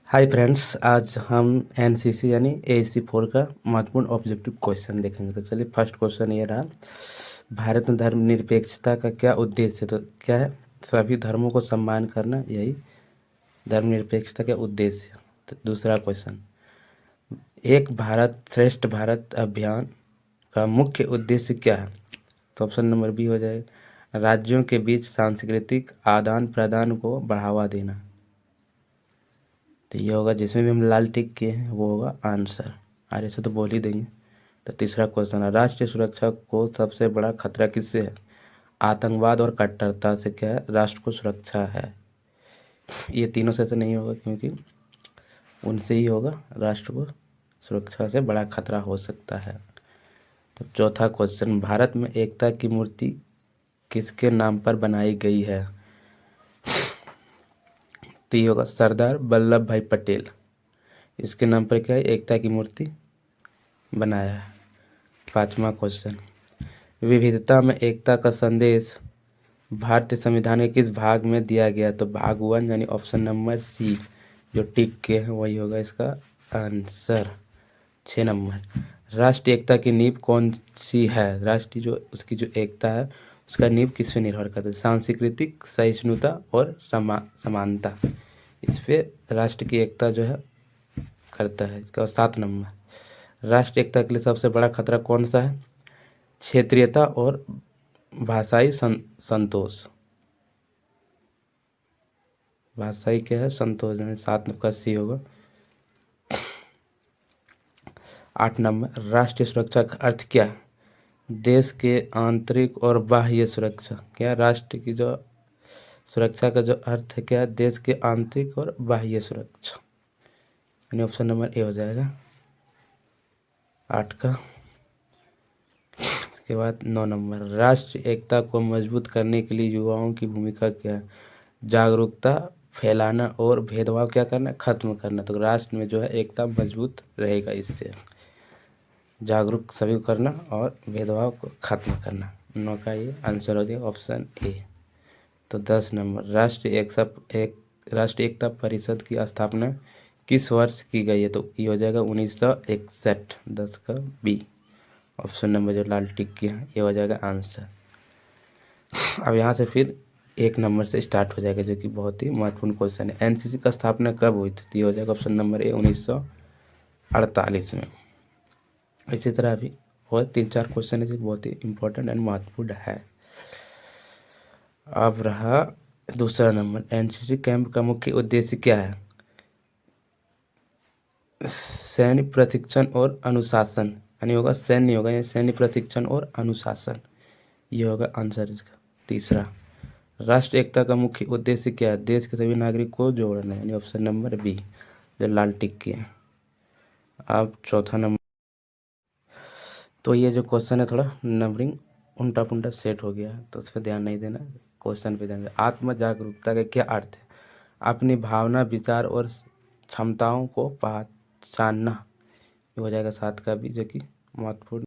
Hi friends, आज हम NCC यानी एसी 4 का महत्वपूर्ण ऑब्जेक्टिव क्वेश्चन देखेंगे। तो चलिए, फर्स्ट क्वेश्चन ये रहा। भारत में धर्मनिरपेक्षता का क्या उद्देश्य है? तो क्या है? सभी धर्मों को सम्मान करना, यही धर्मनिरपेक्षता का उद्देश्य है। तो दूसरा क्वेश्चन, एक भारत श्रेष्ठ भारत अभियान का मुख्य उद्देश्य क्या है? तो ऑप्शन नंबर बी हो जाएगा, राज्यों के बीच सांस्कृतिक आदान प्रदान को बढ़ावा देना। तो ये होगा, जिसमें भी हम लाल टिक किए हैं वो होगा आंसर। आर ऐसे तो बोल ही देंगे। तो तीसरा क्वेश्चन है, राष्ट्रीय सुरक्षा को सबसे बड़ा खतरा किससे है? आतंकवाद और कट्टरता से क्या है? राष्ट्र को सुरक्षा है। ये तीनों से नहीं होगा, क्योंकि उनसे ही होगा राष्ट्र को सुरक्षा से बड़ा खतरा हो सकता है। तो चौथा क्वेश्चन, भारत में एकता की मूर्ति किसके नाम पर बनाई गई है? तो ये होगा सरदार वल्लभ भाई पटेल। इसके नाम पर क्या है? एकता की मूर्ति बनाया है। पांचवा क्वेश्चन, विविधता में एकता का संदेश भारतीय संविधान के किस भाग में दिया गया? तो भाग 1 यानी ऑप्शन नंबर सी, जो टिक के है वही होगा इसका आंसर। 6 नंबर, राष्ट्रीय एकता की नींव कौन सी है? राष्ट्रीय जो उसकी जो एकता है उसका नींव किस पे निर्भर करता है? सांस्कृतिक सहिष्णुता और समानता, इस पे राष्ट्र की एकता जो है करता है। इसका 7 नंबर, राष्ट्रीय एकता के लिए सबसे बड़ा खतरा कौन सा है? क्षेत्रीयता और भाषाई संतोष। भाषाई क्या है? संतोष, यानी 7 का सी होगा। 8 नंबर, राष्ट्रीय सुरक्षा का अर्थ क्या है? देश के आंतरिक और बाह्य सुरक्षा। क्या राष्ट्र की जो सुरक्षा का जो अर्थ है क्या है? देश के आंतरिक और बाह्य सुरक्षा, यानी ऑप्शन नंबर ए हो जाएगा 8 का। उसके बाद 9 नंबर, राष्ट्रीय एकता को मजबूत करने के लिए युवाओं की भूमिका क्या है? जागरूकता फैलाना और भेदभाव क्या करना? खत्म करना। तो राष्ट्र में जो है एकता मजबूत रहेगा इससे। जागरूक सभी को करना और भेदभाव को खत्म करना। 9 का ये आंसर हो जाएगा ऑप्शन ए। तो 10 नंबर, राष्ट्रीय एकता परिषद की स्थापना किस वर्ष की गई है? तो ये हो जाएगा 1961। 10 का बी, ऑप्शन नंबर जो लाल टिक किया है ये हो जाएगा आंसर। अब यहाँ से फिर 1 नंबर से स्टार्ट हो जाएगा, जो कि बहुत ही महत्वपूर्ण क्वेश्चन है। एनसीसी का स्थापना कब हुई थी? तो ये हो जाएगा ऑप्शन नंबर ए 1948 में। इसी तरह अभी और 3-4 क्वेश्चन है जो बहुत ही इंपॉर्टेंट एंड महत्वपूर्ण है। अब रहा दूसरा नंबर, एनसीसी कैंप का मुख्य उद्देश्य क्या है? सैन्य प्रशिक्षण और अनुशासन, यानी होगा सैन्य नहीं होगा, ये सैन्य प्रशिक्षण और अनुशासन, ये होगा आंसर इसका। तीसरा, राष्ट्रीय एकता का मुख्य उद्देश्य क्या है? देश के सभी नागरिक को जोड़ना, यानी ऑप्शन नंबर बी, जो लाल टिक किया है। अब चौथा नंबर, तो ये जो क्वेश्चन है थोड़ा नंबरिंग उल्टा पुल्टा सेट हो गया है, तो उस पर ध्यान नहीं देना, क्वेश्चन पे ध्यान देना। आत्म जागरूकता का क्या अर्थ है? अपनी भावना, विचार और क्षमताओं को पहचानना। ये हो जाएगा 7 का भी, जो कि महत्वपूर्ण